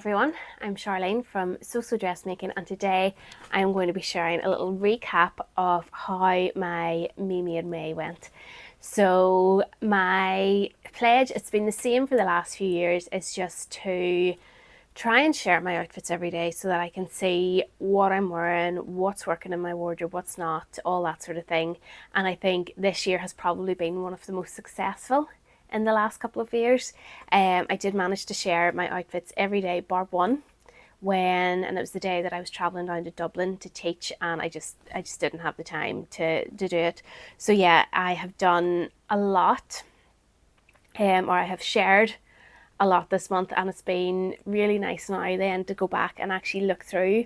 everyone, I'm Charlene from So Dressmaking, and today I'm going to be sharing a little recap of how my Me Made May went. So my pledge, it's been the same for the last few years, is just to try and share my outfits every day so that I can see what I'm wearing, what's working in my wardrobe, what's not, all that sort of thing. And I think this year has probably been one of the most successful in the last couple of years. I did manage to share my outfits every day, bar one, and it was the day that I was traveling down to Dublin to teach, and I just didn't have the time to do it. So yeah, I have done a lot, or I have shared a lot this month, and it's been really nice now then to go back and actually look through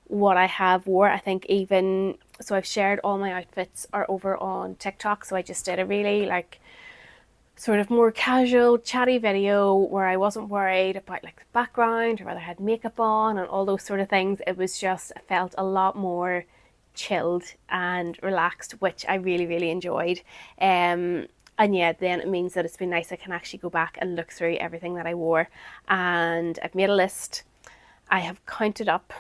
what I have wore. I think even so I've shared all my outfits are over on TikTok, so I just did a really sort of more casual chatty video where I wasn't worried about like the background or whether I had makeup on and all those sort of things. It was just, I felt a lot more chilled and relaxed, which I really enjoyed. And yeah, then it means that it's been nice. I can actually go back and look through everything that I wore, and I've made a list. I have counted up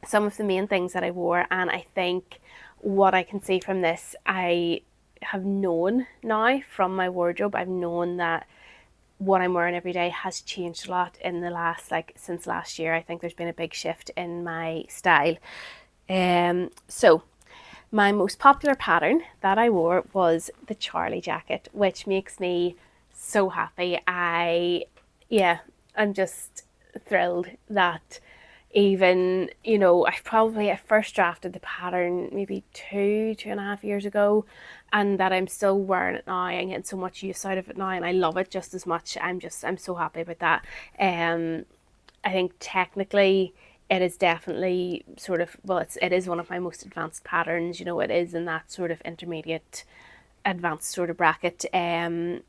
some of the main things that I wore, and I think what I can see from this, I have known now from my wardrobe, I've known that what I'm wearing every day has changed a lot in the last, since last year. I think there's been a big shift in my style. So my most popular pattern that I wore was the Charlie jacket, which makes me so happy. I'm just thrilled that even, I first drafted the pattern maybe 2.5 years ago, and that I'm still wearing it now and getting so much use out of it now, and I love it just as much. I'm so happy about that. I think technically it is definitely it is one of my most advanced patterns. It is in that sort of intermediate advanced sort of bracket. And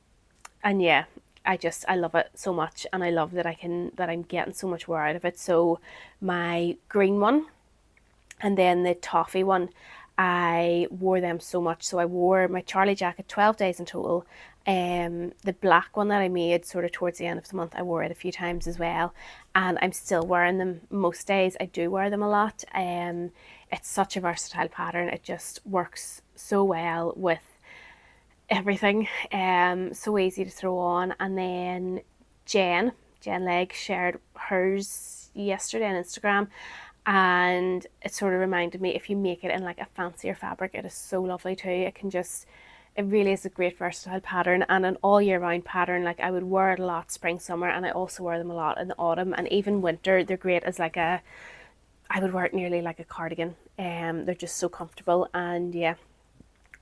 yeah, I love it so much, and I love that I'm getting so much wear out of it. So my green one and then the toffee one, I wore them so much. So I wore my Charlie jacket 12 days in total. The black one that I made sort of towards the end of the month, I wore it a few times as well, and I'm still wearing them most days. I do wear them a lot. It's such a versatile pattern. It just works so well with everything. So easy to throw on. And then Jen Legg shared hers yesterday on Instagram, and it sort of reminded me, if you make it in like a fancier fabric, it is so lovely too. It really is a great versatile pattern, and an all year round pattern. Like, I would wear it a lot spring, summer, and I also wear them a lot in the autumn and even winter. They're great as I would wear it nearly like a cardigan. They're just so comfortable, and yeah.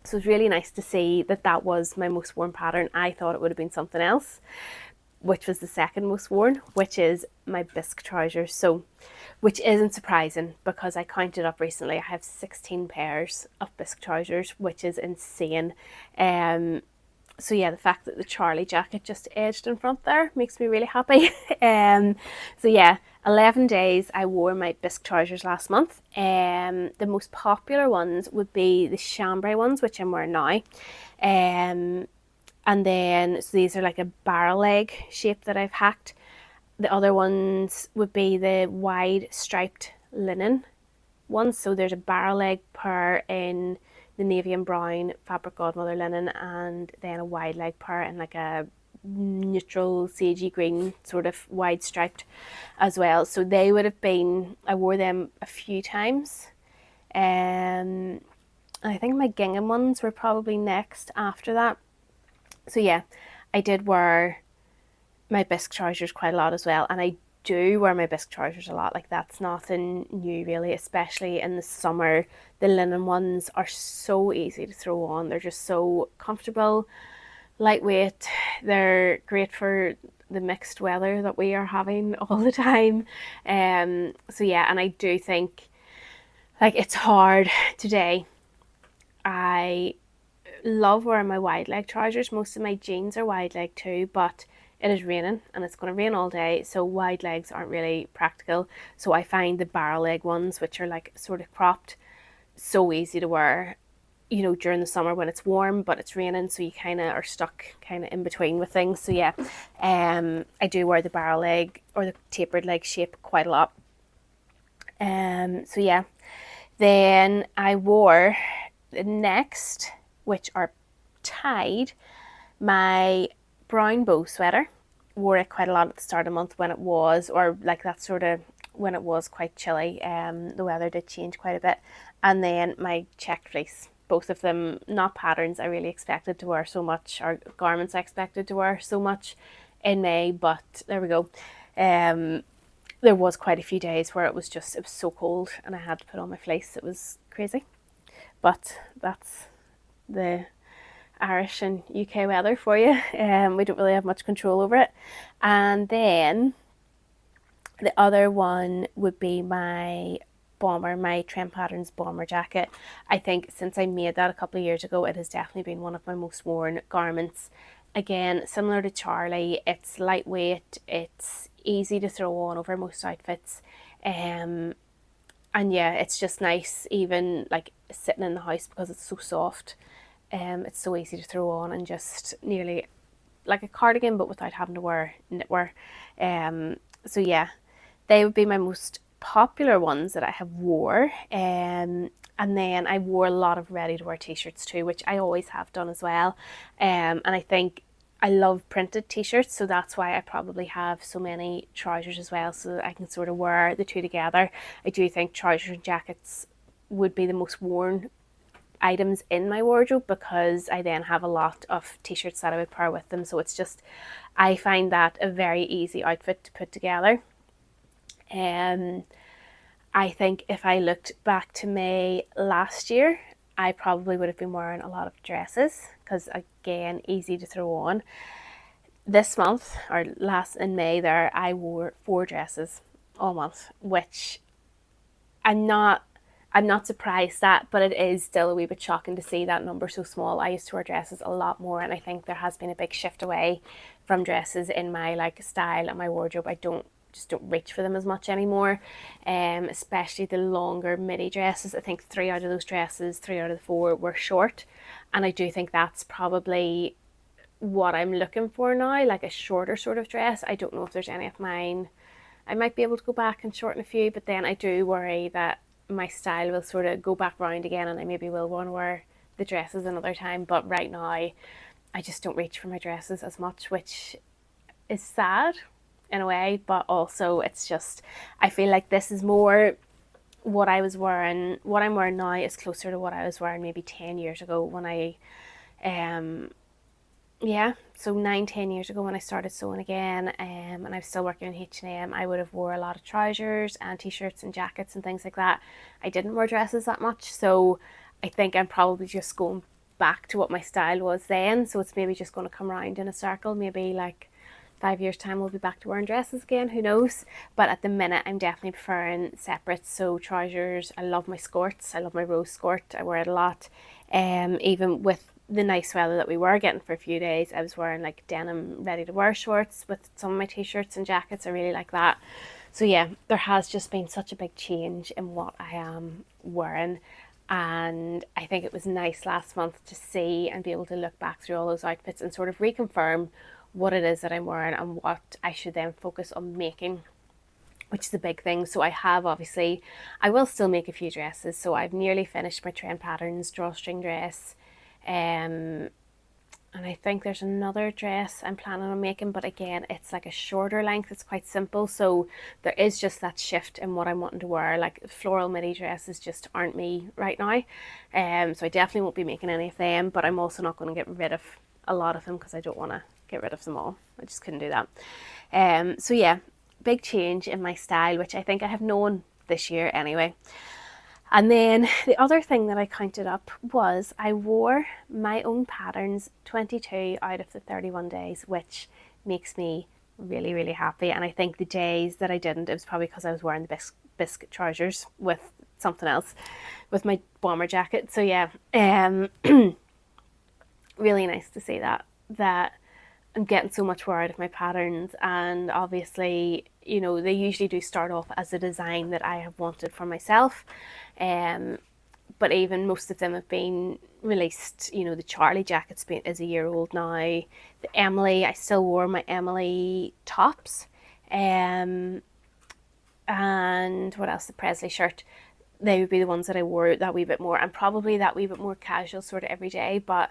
So it's really nice to see that was my most worn pattern. I thought it would have been something else, which was the second most worn, which is my bisque trousers. So, which isn't surprising because I counted up recently. I have 16 pairs of bisque trousers, which is insane. So yeah, the fact that the Charlie jacket just edged in front there makes me really happy. So yeah, 11 days I wore my bisque trousers last month. The most popular ones would be the chambray ones, which I'm wearing now. And then, so these are like a barrel leg shape that I've hacked. The other ones would be the wide striped linen ones. So there's a barrel leg pair in the navy and brown fabric godmother linen, and then a wide leg pair in like a neutral sagey green sort of wide striped as well. So they would have been, I wore them a few times. I think my gingham ones were probably next after that. So yeah, I did wear my bisque trousers quite a lot as well, and I do wear my bisque trousers a lot. Like, that's nothing new really, especially in the summer. The linen ones are so easy to throw on. They're just so comfortable, lightweight. They're great for the mixed weather that we are having all the time. So yeah, and I do think it's hard today. I love wearing my wide leg trousers. Most of my jeans are wide leg too, but it is raining and it's going to rain all day, so wide legs aren't really practical. So I find the barrel leg ones, which are like sort of cropped, so easy to wear. you know, during the summer when it's warm but it's raining, so you kind of are stuck kind of in between with things. So yeah, I do wear the barrel leg or the tapered leg shape quite a lot. So yeah, then I wore the next, which are tied, my brown bow sweater. Wore it quite a lot at the start of the month when it was, or like that sort of when it was quite chilly. The weather did change quite a bit. And then my checked fleece, both of them not patterns I really expected to wear so much, or garments I expected to wear so much in May, but there we go. There was quite a few days where it was so cold and I had to put on my fleece. It was crazy, but that's the Irish and UK weather for you. We don't really have much control over it. And then the other one would be my bomber, my Trend Patterns bomber jacket. I think since I made that a couple of years ago, it has definitely been one of my most worn garments. Again, similar to Charlie, it's lightweight, it's easy to throw on over most outfits. And yeah, it's just nice, even like sitting in the house, because it's so soft. It's so easy to throw on and just nearly like a cardigan, but without having to wear knitwear. So yeah, they would be my most popular ones that I have wore. And then I wore a lot of ready to wear t-shirts too, which I always have done as well. And I think I love printed t-shirts, so that's why I probably have so many trousers as well, so that I can sort of wear the two together. I do think trousers and jackets would be the most worn items in my wardrobe, because I then have a lot of t-shirts that I would pair with them. So it's just, I find that a very easy outfit to put together. I think if I looked back to May last year, I probably would have been wearing a lot of dresses, because again, easy to throw on. This month, or last in May there, I wore 4 dresses all month, which I'm not surprised at, but it is still a wee bit shocking to see that number so small. I used to wear dresses a lot more, and I think there has been a big shift away from dresses in my like style and my wardrobe. I don't reach for them as much anymore, especially the longer midi dresses. I think 3 out of those dresses, 3 out of the 4 were short, and I do think that's probably what I'm looking for now, like a shorter sort of dress. I don't know if there's any of mine. I might be able to go back and shorten a few, but then I do worry that my style will sort of go back round again, and I maybe will want to wear the dresses another time. But right now, I just don't reach for my dresses as much, which is sad in a way, but also it's just, I feel like this is more what I was wearing. What I'm wearing now is closer to what I was wearing maybe 10 years ago when I yeah, so 9, 10 years ago when I started sewing again, and I was still working in H&M, I would have wore a lot of trousers and t-shirts and jackets and things like that. I didn't wear dresses that much, so I think I'm probably just going back to what my style was then. So it's maybe just going to come around in a circle. Maybe like 5 years time we'll be back to wearing dresses again, who knows. But at the minute I'm definitely preferring separates. So trousers, I love my skirts, I love my rose skirt, I wear it a lot. Even with the nice weather that we were getting for a few days, I was wearing like denim ready to wear shorts with some of my t-shirts and jackets. I really like that. So yeah, there has just been such a big change in what I am wearing, and I think it was nice last month to see and be able to look back through all those outfits and sort of reconfirm what it is that I'm wearing and what I should then focus on making, which is a big thing. So I have, obviously, I will still make a few dresses. So I've nearly finished my Trend Patterns drawstring dress. And I think there's another dress I'm planning on making, but again, it's like a shorter length. It's quite simple. So there is just that shift in what I'm wanting to wear. Like floral midi dresses just aren't me right now. So I definitely won't be making any of them, but I'm also not going to get rid of a lot of them because I don't want to get rid of them all. I just couldn't do that. So yeah, big change in my style, which I think I have known this year anyway. And then the other thing that I counted up was I wore my own patterns 22 out of the 31 days, which makes me really, really happy. And I think the days that I didn't, it was probably because I was wearing the biscuit trousers with something else, with my bomber jacket. So yeah, really nice to see that I'm getting so much more out of my patterns. And obviously, you know, they usually do start off as a design that I have wanted for myself. but even most of them have been released. You know, the Charlie jacket's been is a year old now. The Emily, I still wore my Emily tops. And what else? The Presley shirt. They would be the ones that I wore that wee bit more, and probably that wee bit more casual sort of every day. But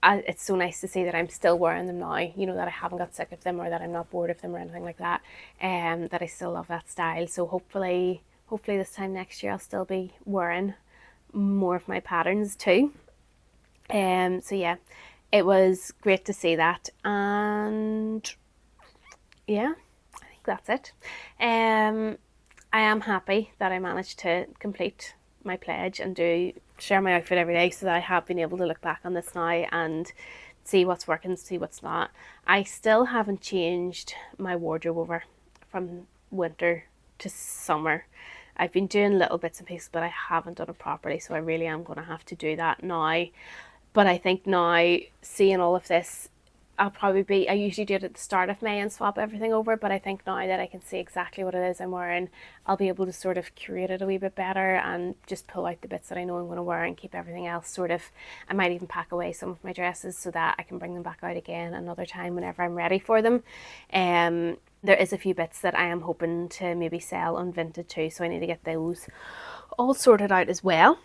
it's so nice to see that I'm still wearing them now. You know, that I haven't got sick of them or that I'm not bored of them or anything like that. That I still love that style. So hopefully this time next year I'll still be wearing more of my patterns too. So yeah, it was great to see that, and yeah, I think that's it. I am happy that I managed to complete my pledge and share my outfit every day, so that I have been able to look back on this now and see what's working, see what's not. I still haven't changed my wardrobe over from winter to summer. I've been doing little bits and pieces, but I haven't done it properly, so I really am going to have to do that now. But I think now, seeing all of this, I usually do it at the start of May and swap everything over, but I think now that I can see exactly what it is I'm wearing, I'll be able to sort of curate it a wee bit better and just pull out the bits that I know I'm going to wear and keep everything else sort of. I might even pack away some of my dresses so that I can bring them back out again another time whenever I'm ready for them. There is a few bits that I am hoping to maybe sell on Vinted too, so I need to get those all sorted out as well.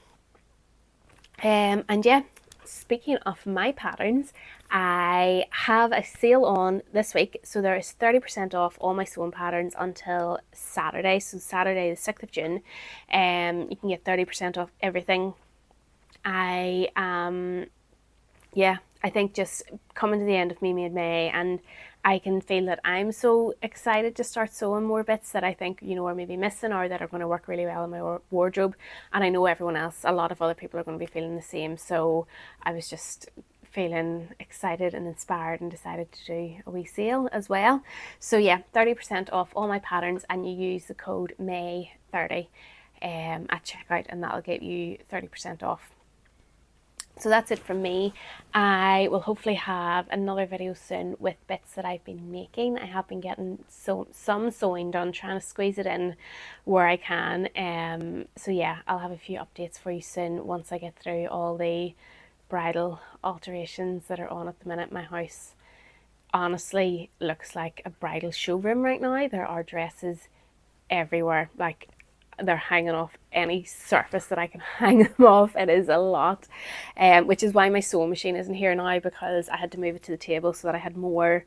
And yeah, speaking of my patterns, I have a sale on this week, so there is 30% off all my sewing patterns until Saturday. So Saturday the 6th of June, you can get 30% off everything. I think just coming to the end of Me Made May, and I can feel that I'm so excited to start sewing more bits that I think, you know, are maybe missing or that are going to work really well in my wardrobe. And I know everyone else, a lot of other people are going to be feeling the same. So I was just feeling excited and inspired and decided to do a wee sale as well. So yeah, 30% off all my patterns, and you use the code May30 at checkout, and that'll get you 30% off. So that's it from me. I will hopefully have another video soon with bits that I've been making. I have been getting some sewing done, trying to squeeze it in where I can. So yeah, I'll have a few updates for you soon once I get through all the bridal alterations that are on at the minute. My house honestly looks like a bridal showroom right now. There are dresses everywhere, like they're hanging off any surface that I can hang them off. It is a lot, which is why my sewing machine isn't here now, because I had to move it to the table so that I had more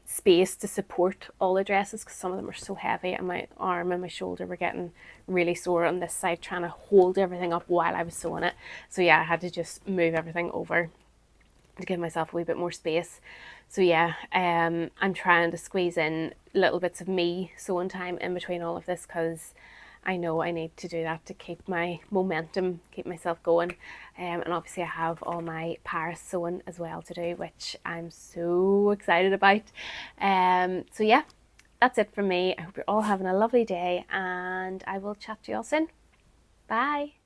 space to support all the dresses, because some of them are so heavy and my arm and my shoulder were getting really sore on this side trying to hold everything up while I was sewing it. So yeah, I had to just move everything over to give myself a wee bit more space. So yeah, I'm trying to squeeze in little bits of me sewing time in between all of this, because I know I need to do that to keep my momentum, keep myself going. And obviously I have all my Paris sewing as well to do, which I'm so excited about. So yeah, that's it from me. I hope you're all having a lovely day, and I will chat to you all soon. Bye.